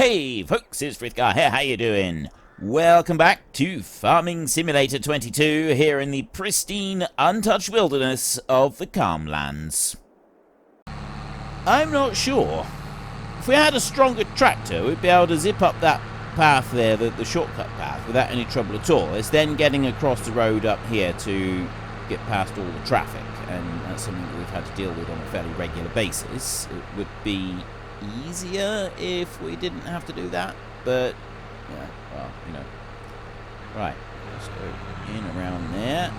Hey folks, it's Frithgar here, how you doing? Welcome back to Farming Simulator 22 here in the pristine, untouched wilderness of the Calmlands. I'm not sure. If we had a stronger tractor, we'd be able to zip up that path there, the shortcut path, without any trouble at all. It's then getting across the road up here to get past all the traffic, and that's something that we've had to deal with on a fairly regular basis. It would be easier if we didn't have to do that, but yeah, well, you know. Right, let's go in around there.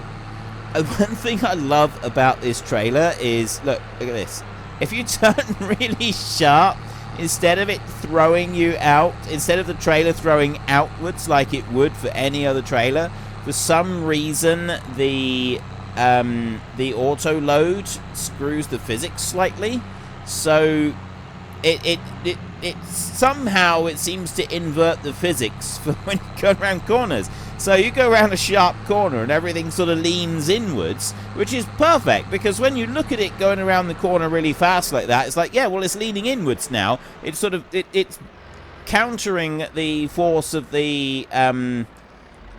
One thing I love about this trailer is, look at this. If you turn really sharp, instead of it throwing you out, instead of the trailer throwing outwards like it would for any other trailer, for some reason the auto load screws the physics slightly, so it somehow it seems to invert the physics for when you go around corners. So you go around a sharp corner and everything sort of leans inwards, which is perfect, because when you look at it going around the corner really fast like that, it's like, yeah, well, it's leaning inwards now. It's sort of it's countering the force of the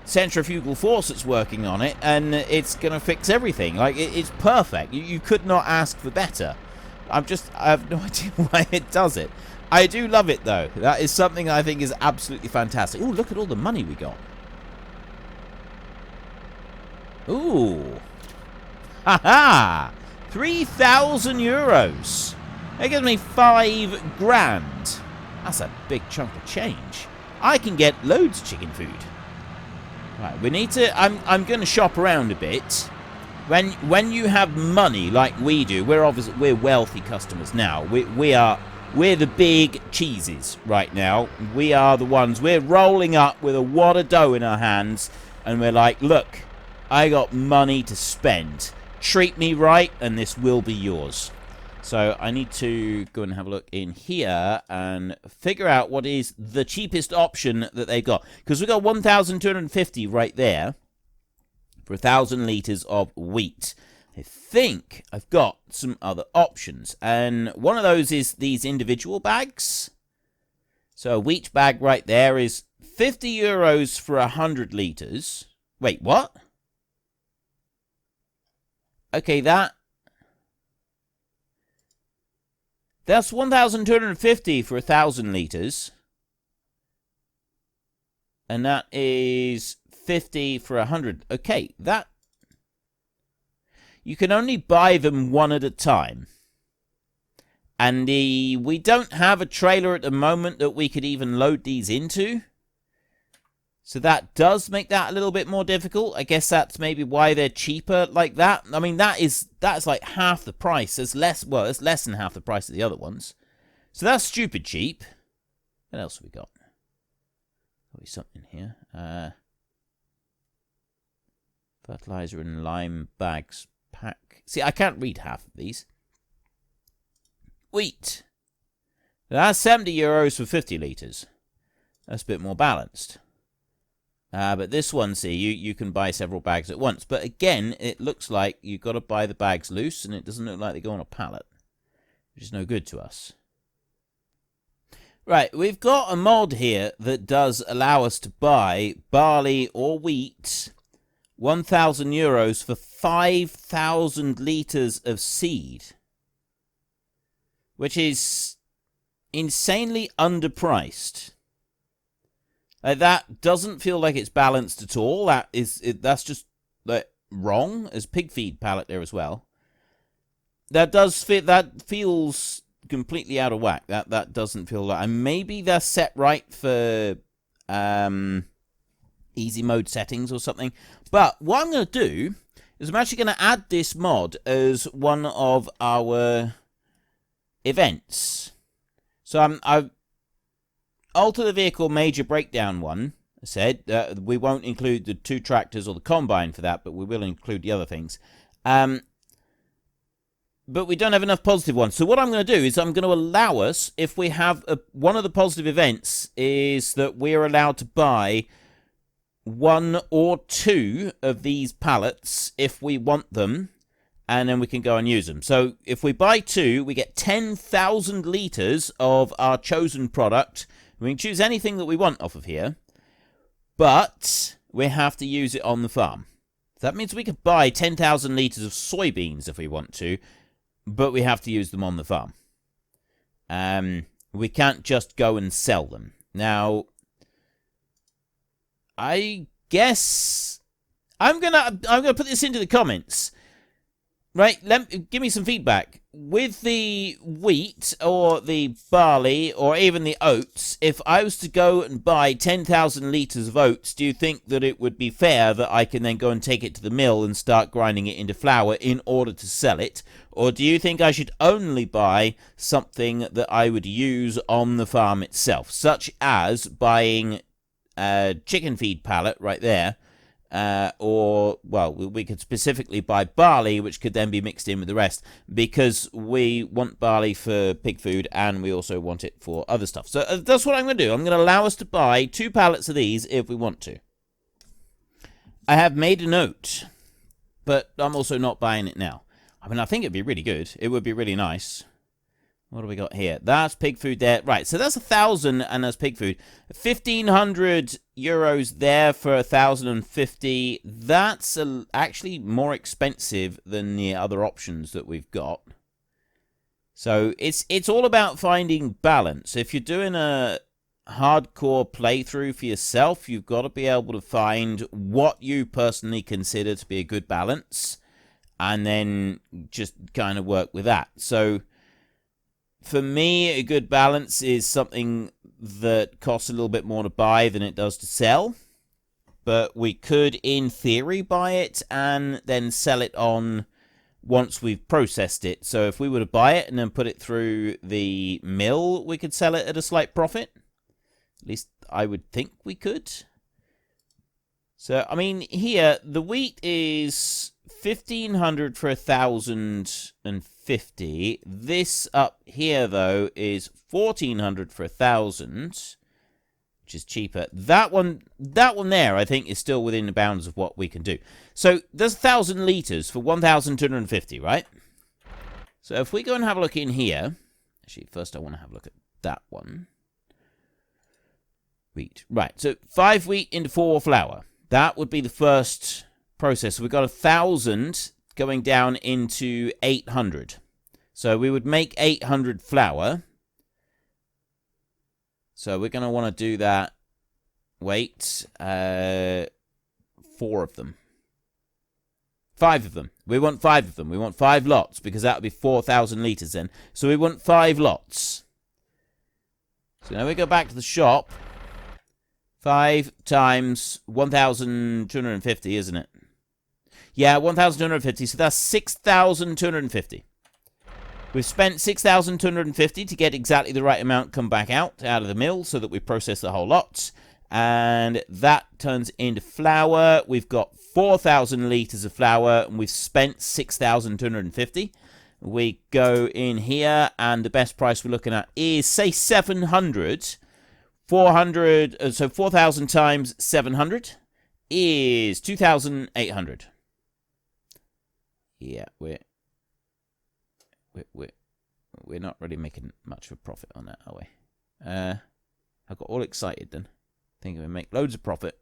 centrifugal force that's working on it, and it's gonna fix everything. Like, it's perfect. You could not ask for better. I have no idea why it does it. I do love it, though. That is something I think is absolutely fantastic. Ooh, look at all the money we got. Ooh. Haha! 3,000 euros. That gives me 5 grand. That's a big chunk of change. I can get loads of chicken food. Right, we need to... I'm going to shop around a bit. When you have money like we do, we're wealthy customers now. We're the big cheeses right now. We are the ones. We're rolling up with a wad of dough in our hands, and we're like, look, I got money to spend. Treat me right, and this will be yours. So I need to go and have a look in here and figure out what is the cheapest option that they've got. Because we've got 1,250 right there for 1,000 litres of wheat. I think I've got some other options, and one of those is these individual bags. So a wheat bag right there is 50 euros for 100 litres. Wait, what? Okay, that's 1,250 for 1,000 litres, and that is 50 for 100. Okay, that... You can only buy them one at a time. And we don't have a trailer at the moment that we could even load these into. So that does make that a little bit more difficult. I guess that's maybe why they're cheaper like that. I mean, that's like half the price. It's less than half the price of the other ones. So that's stupid cheap. What else have we got? Probably something here. Fertilizer and lime bags pack. See, I can't read half of these. Wheat. That's 70 euros for 50 litres. That's a bit more balanced. But this one, see, you can buy several bags at once. But again, it looks like you've got to buy the bags loose, and it doesn't look like they go on a pallet, which is no good to us. Right, we've got a mod here that does allow us to buy barley or wheat, 1,000 euros for 5,000 litres of seed, which is insanely underpriced. That doesn't feel like it's balanced at all. That's just wrong. There's pig feed pallet there as well. That feels completely out of whack. That doesn't feel like... And maybe they're set right for easy mode settings or something. But what I'm going to do is I'm actually going to add this mod as one of our events. So I've alter the vehicle major breakdown one. I said we won't include the 2 tractors or the combine for that, but we will include the other things. But we don't have enough positive ones. So what I'm going to do is I'm going to allow us, if we have one of the positive events, is that we're allowed to buy 1 or 2 of these pallets if we want them, and then we can go and use them. So if we buy 2, we get 10,000 litres of our chosen product We can choose anything that we want off of here, but we have to use it on the farm. That means we could buy 10,000 litres of soybeans if we want to, but we have to use them on the farm. We can't just go and sell them. Now, I guess I'm gonna put this into the comments. Right, give me some feedback. With the wheat, or the barley, or even the oats, if I was to go and buy 10,000 litres of oats, do you think that it would be fair that I can then go and take it to the mill and start grinding it into flour in order to sell it? Or do you think I should only buy something that I would use on the farm itself, such as buying a chicken feed pallet right there, or, well, we could specifically buy barley, which could then be mixed in with the rest, because we want barley for pig food, and we also want it for other stuff. So that's what I'm going to do. I'm going to allow us to buy 2 pallets of these if we want to. I have made a note, but I'm also not buying it now. I mean, I think it'd be really good. It would be really nice. What do we got here? That's pig food there. Right, so that's 1,000, and that's pig food. 1,500 euros there for 1,050. That's actually more expensive than the other options that we've got. So it's all about finding balance. If you're doing a hardcore playthrough for yourself, you've got to be able to find what you personally consider to be a good balance, and then just kind of work with that. So for me, a good balance is something that costs a little bit more to buy than it does to sell. But we could, in theory, buy it and then sell it on once we've processed it. So if we were to buy it and then put it through the mill, we could sell it at a slight profit. At least I would think we could. So, I mean, here, the wheat is 1,500 for 1,050. This up here, though, is 1,400 for 1,000, which is cheaper. That one there, I think, is still within the bounds of what we can do. So there's 1,000 litres for 1,250, right? So if we go and have a look in here, actually, first I want to have a look at that one. Wheat, right? So 5 wheat into 4 flour. That would be the first process. So we've got 1,000 going down into 800. So we would make 800 flour. So we're going to want to do that. Wait. 4 of them. 5 of them. We want 5 of them. We want 5 lots, because that would be 4,000 litres then. So we want 5 lots. So now we go back to the shop. 5 times 1,250, isn't it? Yeah, 1,250. So that's 6,250. We've spent 6,250 to get exactly the right amount come back out of the mill so that we process the whole lot. And that turns into flour. We've got 4,000 litres of flour, and we've spent 6,250. We go in here, and the best price we're looking at is, say, 700. 400, so 4,000 times 700 is 2,800. Yeah, we're not really making much of a profit on that, are we? I got all excited then, thinking we make loads of profit.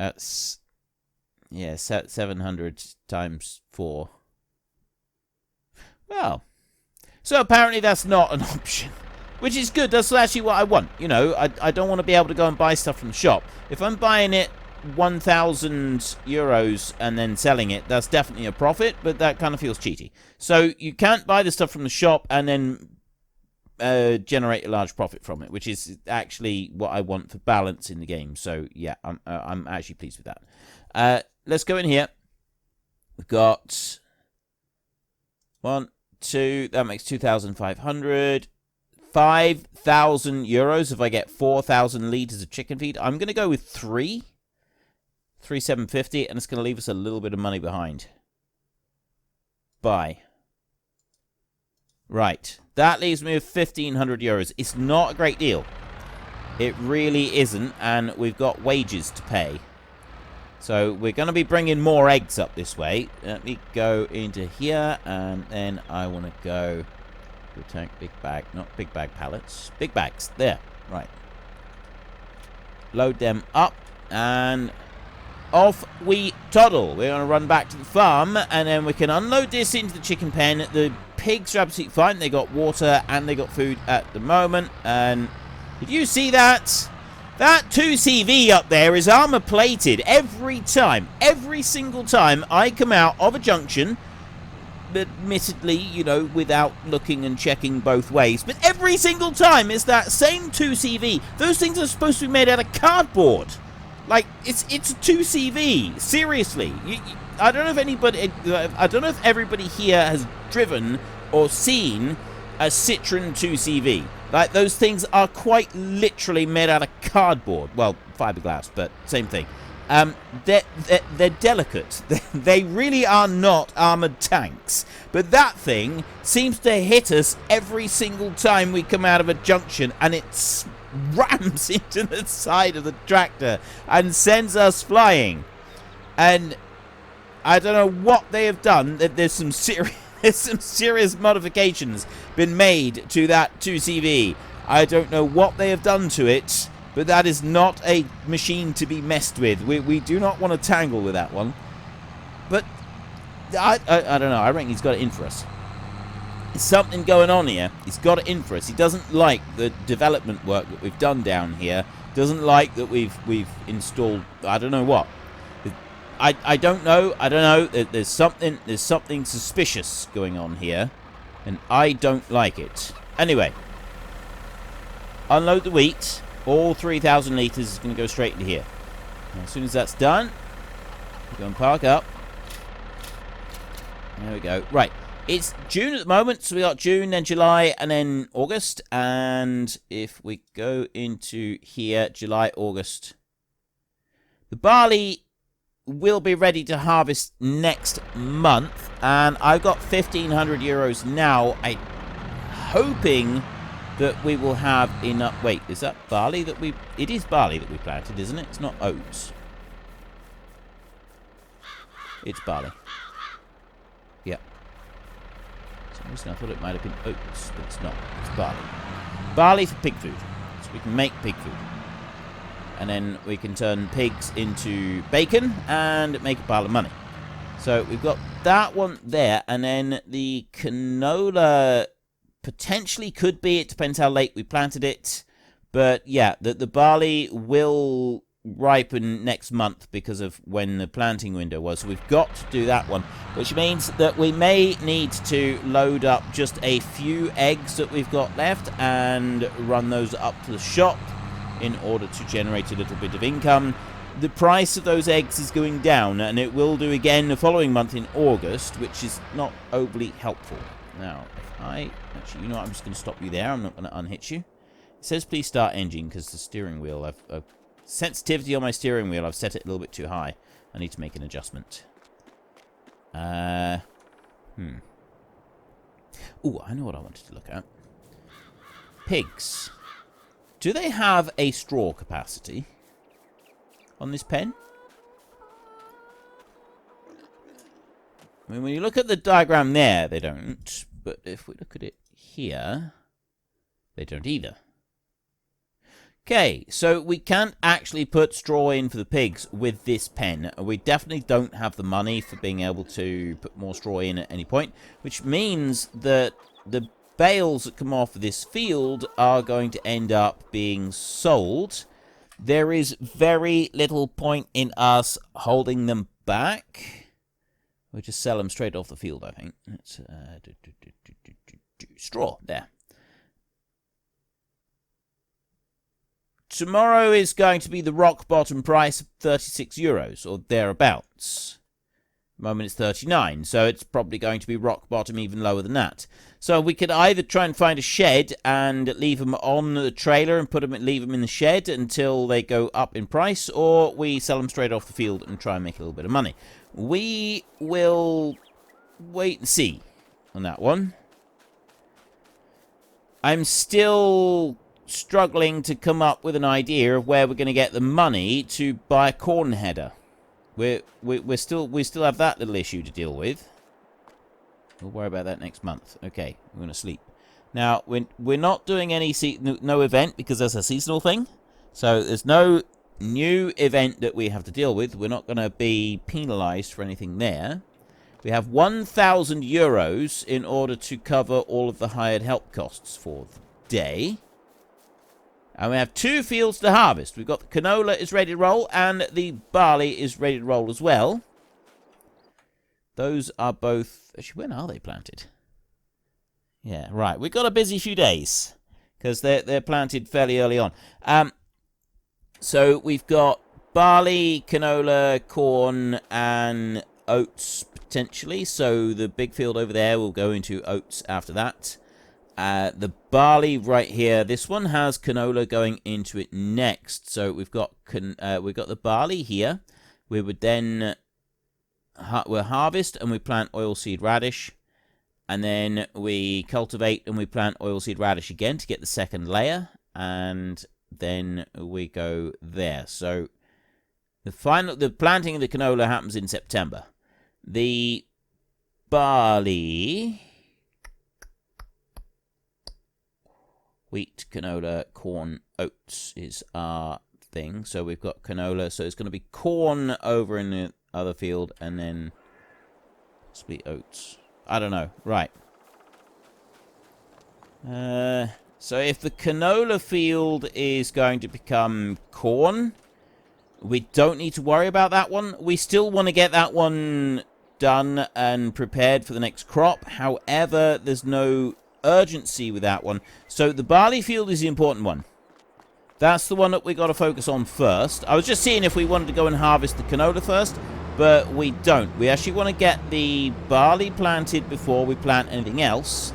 That's, yeah, 700 times 4. Well, so apparently that's not an option. Which is good. That's actually what I want. You know, I don't want to be able to go and buy stuff from the shop. If I'm buying it 1,000 euros and then selling it, that's definitely a profit, but that kind of feels cheaty. So you can't buy the stuff from the shop and then generate a large profit from it, which is actually what I want for balance in the game. So yeah, I'm actually pleased with that. Let's go in here. We've got 1, 2. That makes 2,500. 5,000 euros if I get 4,000 litres of chicken feed. I'm going to go with 3,750, and it's going to leave us a little bit of money behind. Buy. Right. That leaves me with 1,500 euros. It's not a great deal. It really isn't, and we've got wages to pay. So we're going to be bringing more eggs up this way. Let me go into here, and then I want to go tank, big bag, not big bag pallets. Big bags. There. Right. Load them up and off we toddle. We're going to run back to the farm and then we can unload this into the chicken pen. The pigs are absolutely fine. They got water and they got food at the moment. And did you see that? That 2CV up there is armor plated every time. Every single time I come out of a junction, admittedly, you know, without looking and checking both ways, but every single time it's that same 2CV. Those things are supposed to be made out of cardboard. Like, it's a 2CV. Seriously. I don't know if anybody, I don't know if everybody here has driven or seen a Citroen 2CV. Like, those things are quite literally made out of cardboard. Well, fiberglass, but same thing. They're delicate. They really are not armored tanks. But that thing seems to hit us every single time we come out of a junction, and it rams into the side of the tractor and sends us flying. And I don't know what they have done. There's some serious modifications been made to that 2CV. I don't know what they have done to it, but that is not a machine to be messed with. We do not want to tangle with that one. But I don't know. I reckon he's got it in for us. There's something going on here. He's got it in for us. He doesn't like the development work that we've done down here. Doesn't like that we've installed. I don't know what. I don't know. I don't know. There's something suspicious going on here, and I don't like it. Anyway, unload the wheat. All 3,000 litres is going to go straight into here. And as soon as that's done, we're going to park up. There we go. Right. It's June at the moment, so we got June, then July, and then August. And if we go into here, July, August, the barley will be ready to harvest next month. And I've got 1,500 euros now. I'm hoping that we will have enough. Wait, is that barley that we... It is barley that we planted, isn't it? It's not oats. It's barley. Yep. For some reason I thought it might have been oats, but it's not. It's barley. Barley for pig food. So we can make pig food. And then we can turn pigs into bacon and make a pile of money. So we've got that one there. And then the canola potentially could be. It depends how late we planted it. But yeah, the barley will ripen next month because of when the planting window was. So we've got to do that one, which means that we may need to load up just a few eggs that we've got left and run those up to the shop in order to generate a little bit of income. The price of those eggs is going down, and it will do again the following month in August, which is not overly helpful. Now, if I... Actually, you know what? I'm just going to stop you there. I'm not going to unhitch you. It says please start engine because the steering wheel... I've sensitivity on my steering wheel. I've set it a little bit too high. I need to make an adjustment. Ooh, I know what I wanted to look at. Pigs. Do they have a straw capacity on this pen? I mean, when you look at the diagram there, they don't. But if we look at it here, they don't either. Okay, so we can't actually put straw in for the pigs with this pen. We definitely don't have the money for being able to put more straw in at any point, which means that the bales that come off of this field are going to end up being sold. There is very little point in us holding them back. We'll just sell them straight off the field, I think. Let's straw there. Tomorrow is going to be the rock bottom price of 36 euros or thereabouts. At the moment it's 39, so it's probably going to be rock bottom even lower than that. So we could either try and find a shed and leave them on the trailer and leave them in the shed until they go up in price, or we sell them straight off the field and try and make a little bit of money. We will wait and see on that one. I'm still struggling to come up with an idea of where we're going to get the money to buy a corn header. We still have that little issue to deal with. We'll worry about that next month. Okay, we're going to sleep. Now, we're not doing any no event because that's a seasonal thing. So there's no new event that we have to deal with. We're not going to be penalized for anything there. We have 1,000 euros in order to cover all of the hired help costs for the day. And we have 2 fields to harvest. We've got the canola is ready to roll and the barley is ready to roll as well. Those are both... Actually, when are they planted? Yeah, right. We've got a busy few days because they're planted fairly early on. So we've got barley, canola, corn, and oats potentially. So the big field over there will go into oats after that. The barley right here, this one has canola going into it next. So we've got the barley here. We would then we'll harvest and we plant oilseed radish. And then we cultivate and we plant oilseed radish again to get the second layer. And then we go there. So the planting of the canola happens in September. The barley, wheat, canola, corn, oats is our thing. So we've got canola. So it's going to be corn over in the other field and then possibly oats. I don't know. Right. So if the canola field is going to become corn, we don't need to worry about that one. We still want to get that one done and prepared for the next crop. However, there's no urgency with that one. So the barley field is the important one. That's the one that we got to focus on first. I was just seeing if we wanted to go and harvest the canola first. But we don't. We actually want to get the barley planted before we plant anything else.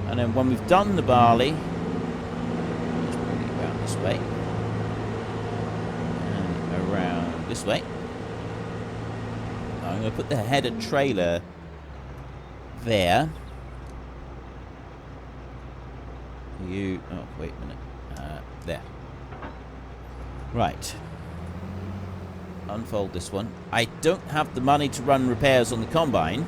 And then when we've done the barley, let's bring it around this way. And around this way. I'm going to put the header trailer there. Oh, wait a minute. There. Right. Unfold this one. I don't have the money to run repairs on the combine.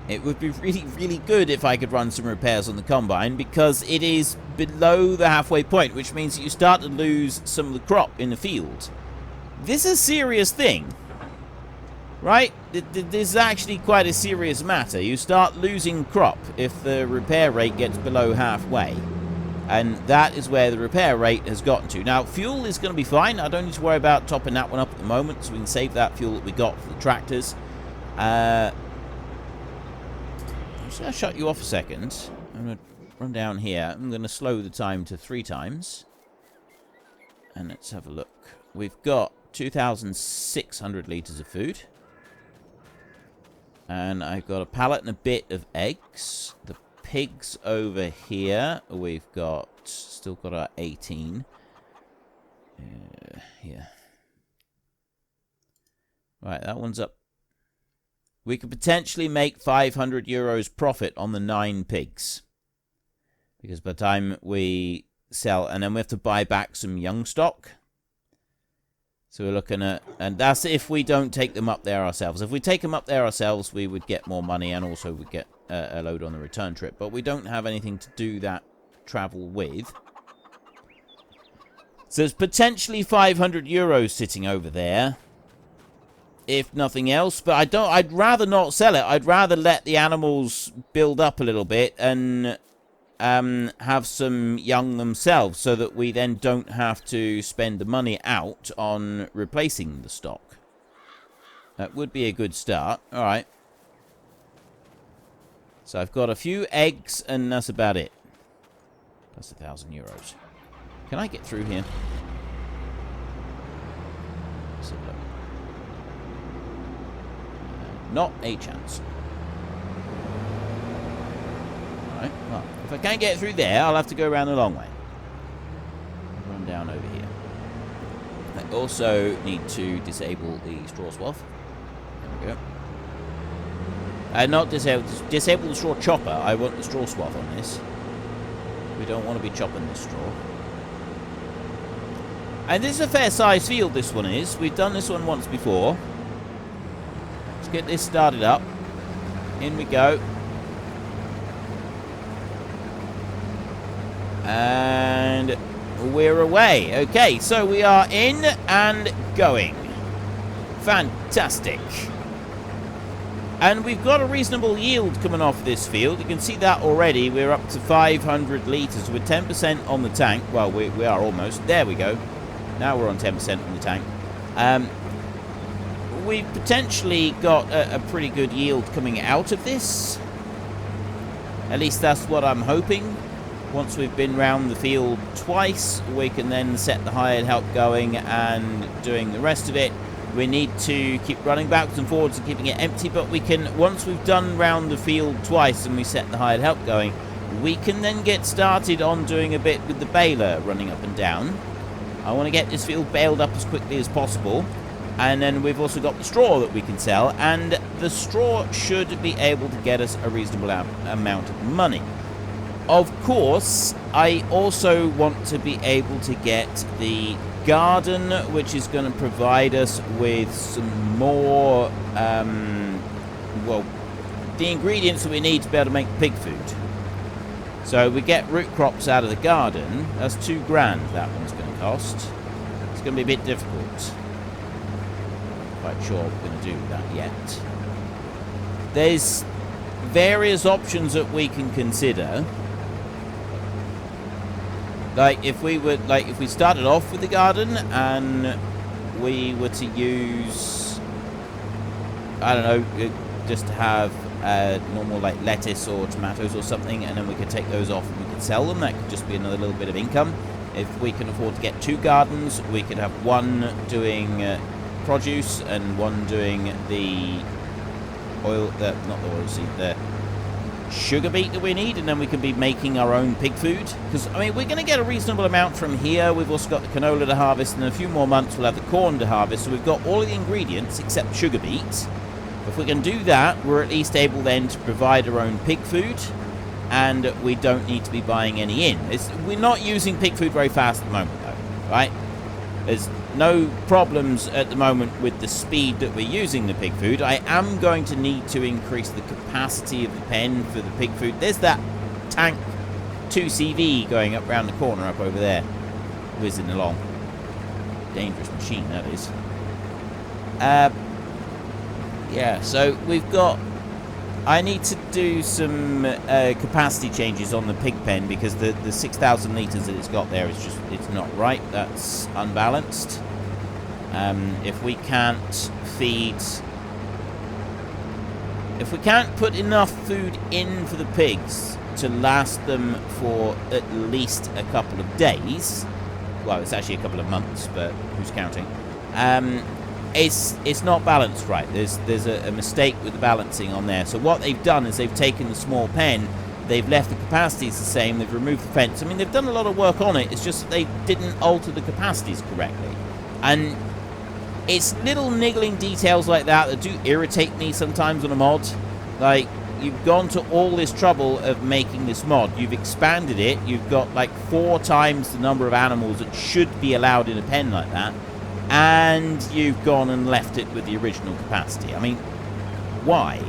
It would be really, really good if I could run some repairs on the combine because it is below the halfway point, which means that you start to lose some of the crop in the field. This is a serious thing, right? This is actually quite a serious matter. You start losing crop if the repair rate gets below halfway. And that is where the repair rate has gotten to. Now, fuel is going to be fine. I don't need to worry about topping that one up at the moment, so we can save that fuel that we got for the tractors. I'm just going to shut you off a second. I'm going to run down here. I'm going to slow the time to 3 times. And let's have a look. We've got 2,600 litres of food. And I've got a pallet and a bit of eggs. The pigs over here, we've still got our 18 here. Right, that one's up. We could potentially make 500 euros profit on the 9 pigs, because by the time we sell, and then we have to buy back some young stock. So we're looking at, and that's if we don't take them up there ourselves. If we take them up there ourselves, we would get more money, and also we'd get a load on the return trip. But we don't have anything to do that travel with. So there's potentially 500 euros sitting over there, if nothing else. But I'd rather not sell it. I'd rather let the animals build up a little bit and have some young themselves, so that we then don't have to spend the money out on replacing the stock. That would be a good start. All right. So I've got a few eggs, and that's about it. That's 1,000 euros. Can I get through here? Let's have a look. Not a chance. Alright, well, if I can't get through there, I'll have to go around the long way. Run down over here. I also need to disable the straw swath. There we go. Not disable the straw chopper. I want the straw swath on this. We don't want to be chopping this straw. And this is a fair size field, this one is. We've done this one once before. Let's get this started up. In we go. And we're away. Okay, so we are in and going. Fantastic. And we've got a reasonable yield coming off this field. You can see that already. We're up to 500 litres with 10% on the tank. Well, we are almost. There we go. Now we're on 10% on the tank. We've potentially got a pretty good yield coming out of this. At least that's what I'm hoping. Once we've been round the field twice, we can then set the hired help going and doing the rest of it. We need to keep running backwards and forwards and keeping it empty, but we can, once we've done round the field twice and we set the hired help going, we can then get started on doing a bit with the baler running up and down. I want to get this field baled up as quickly as possible. And then we've also got the straw that we can sell, and the straw should be able to get us a reasonable amount of money. Of course, I also want to be able to get the garden, which is going to provide us with some more, well, the ingredients that we need to be able to make pig food. So we get root crops out of the garden. That's $2 grand that one's going to cost. It's going to be a bit difficult. Not quite sure what we're going to do with that yet. There's various options that we can consider. Like if we started off with the garden and we were to use, I don't know, just to have normal like lettuce or tomatoes or something, and then we could take those off and we could sell them. That could just be another little bit of income. If we can afford to get 2 gardens, we could have one doing produce and one doing the oil, not the oil seed, the sugar beet that we need, and then we can be making our own pig food. Because, I mean, we're going to get a reasonable amount from here. We've also got the canola to harvest, and in a few more months we'll have the corn to harvest. So we've got all of the ingredients except sugar beet. If we can do that, we're at least able then to provide our own pig food, and we don't need to be buying any in. We're not using pig food very fast at the moment, though, right? There's no problems at the moment with the speed that we're using the pig food. I am going to need to increase the capacity of the pen for the pig food. There's that tank 2CV going up round the corner up over there, whizzing along. Dangerous machine, that is. Yeah, so we've got... I need to do some capacity changes on the pig pen because the 6,000 litres that it's got there is just, it's not right. That's unbalanced. If we can't feed... If we can't put enough food in for the pigs to last them for at least a couple of days, well, it's actually a couple of months, but who's counting? It's not balanced right. There's a mistake with the balancing on there. So what they've done is they've taken the small pen, they've left the capacities the same, they've removed the fence. I mean, they've done a lot of work on it. It's just that they didn't alter the capacities correctly. And it's little niggling details like that that do irritate me sometimes on a mod. Like, you've gone to all this trouble of making this mod. You've expanded it. You've got like 4 times the number of animals that should be allowed in a pen like that. And you've gone and left it with the original capacity. I mean, why?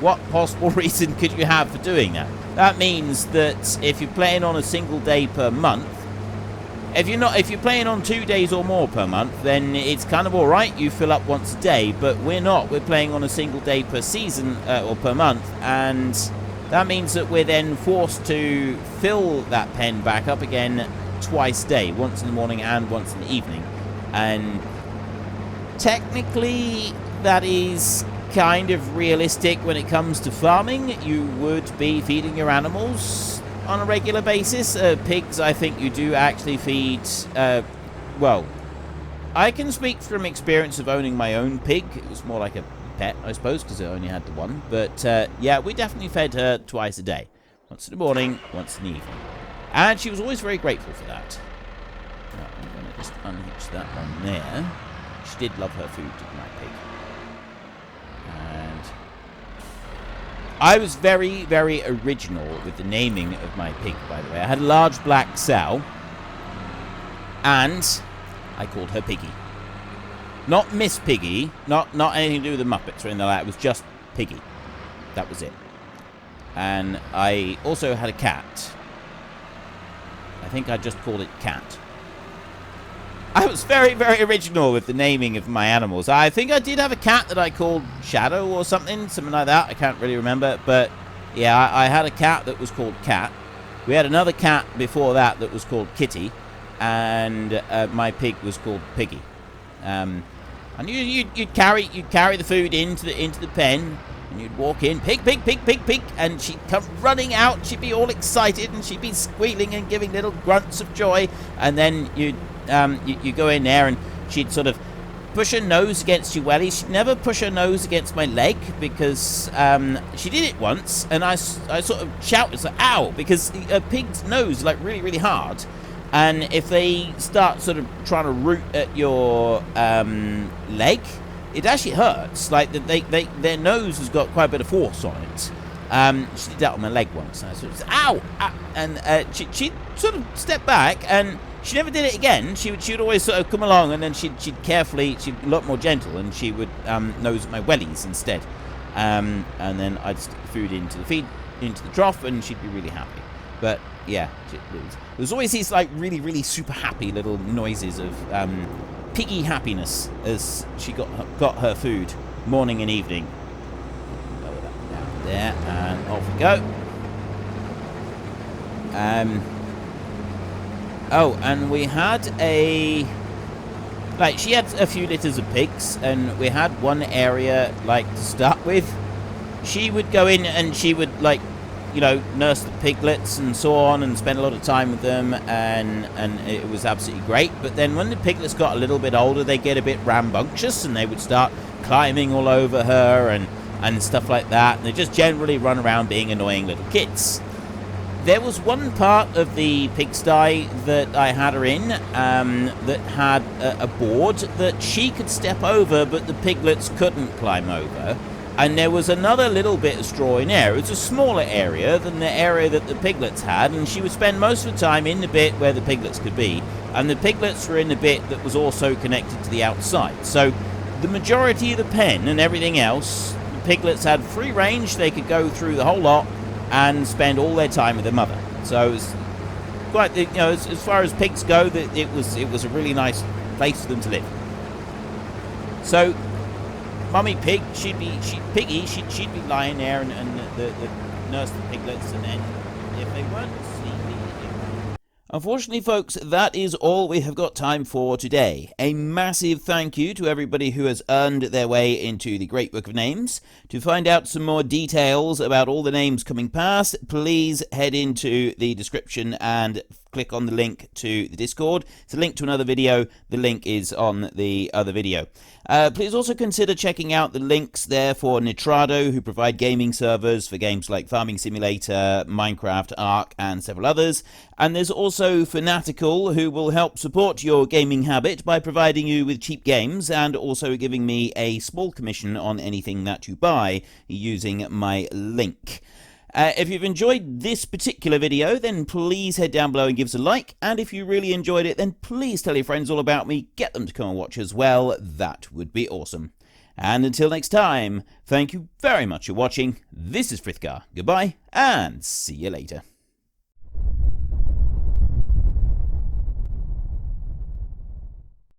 What possible reason could you have for doing that? That means that if you're playing on a single day per month, if you're playing on 2 days or more per month, then it's kind of alright, you fill up once a day, but we're not. We're playing on a single day per season, or per month, and that means that we're then forced to fill that pen back up again twice a day, once in the morning and once in the evening. And technically that is kind of realistic when it comes to farming. You would be feeding your animals on a regular basis. Pigs, I think you do actually feed, well, I can speak from experience of owning my own pig. It was more like a pet, I suppose, because I only had the one. But yeah, we definitely fed her twice a day. Once in the morning, once in the evening. And she was always very grateful for that. Now, I'm going to just unhitch that one there. She did love her food, didn't my pig? And I was very, very original with the naming of my pig, by the way. I had a large black sow, and I called her Piggy. Not Miss Piggy, not anything to do with the Muppets or anything like that. It was just Piggy. That was it. And I also had a cat. I think I just called it Cat. I was very, very original with the naming of my animals. I think I did have a cat that I called Shadow or something like that. I can't really remember. But, yeah, I had a cat that was called Cat. We had another cat before that was called Kitty. And my pig was called Piggy. And you'd carry the food into the pen. And you'd walk in, pig, pig, pig, pig, pig, and she'd come running out. She'd be all excited, and she'd be squealing and giving little grunts of joy. And then you go in there, and she'd sort of push her nose against your welly. She'd never push her nose against my leg, because she did it once, and I sort of shouted, like, ow, because a pig's nose is, like, really, really hard. And if they start sort of trying to root at your leg, it actually hurts. Like, their nose has got quite a bit of force on it. She did that on my leg once. And I sort of said, ow! And she'd sort of step back, and she never did it again. She would always sort of come along, and then she'd carefully, she'd be a lot more gentle, and she would nose at my wellies instead. And then I'd stick the food into the trough, and she'd be really happy. But, yeah, there was always these, like, really, really super happy little noises of piggy happiness as she got her food morning and evening. Lower that down there, and off we go. Oh, and we had she had a few litters of pigs, and we had one area, like, to start with. She would go in and she would, like, nurse the piglets and so on, and spend a lot of time with them, and it was absolutely great. But then when the piglets got a little bit older, they get a bit rambunctious, and they would start climbing all over her and stuff like that, and they just generally run around being annoying little kids. There was one part of the pigsty that I had her in that had a board that she could step over, but the piglets couldn't climb over. And there was another little bit of straw in there. It was a smaller area than the area that the piglets had, and she would spend most of the time in the bit where the piglets could be, and the piglets were in the bit that was also connected to the outside. So the majority of the pen and everything else, the piglets had free range. They could go through the whole lot and spend all their time with their mother. So it was quite, as far as pigs go, it was a really nice place for them to live. So Mummy Pig, she'd be lying there, and the nurse the piglets, and then if they weren't sleepy. Unfortunately, folks, that is all we have got time for today. A massive thank you to everybody who has earned their way into the Great Book of Names. To find out some more details about all the names coming past, please head into the description and click on the link to the Discord. It's a link to another video. The link is on the other video. Please also consider checking out the links there for Nitrado, who provide gaming servers for games like Farming Simulator, Minecraft, Ark, and several others. And there's also Fanatical, who will help support your gaming habit by providing you with cheap games and also giving me a small commission on anything that you buy using my link. If you've enjoyed this particular video, then please head down below and give us a like. And if you really enjoyed it, then please tell your friends all about me. Get them to come and watch as well. That would be awesome. And until next time, thank you very much for watching. This is Frithgar. Goodbye, and see you later.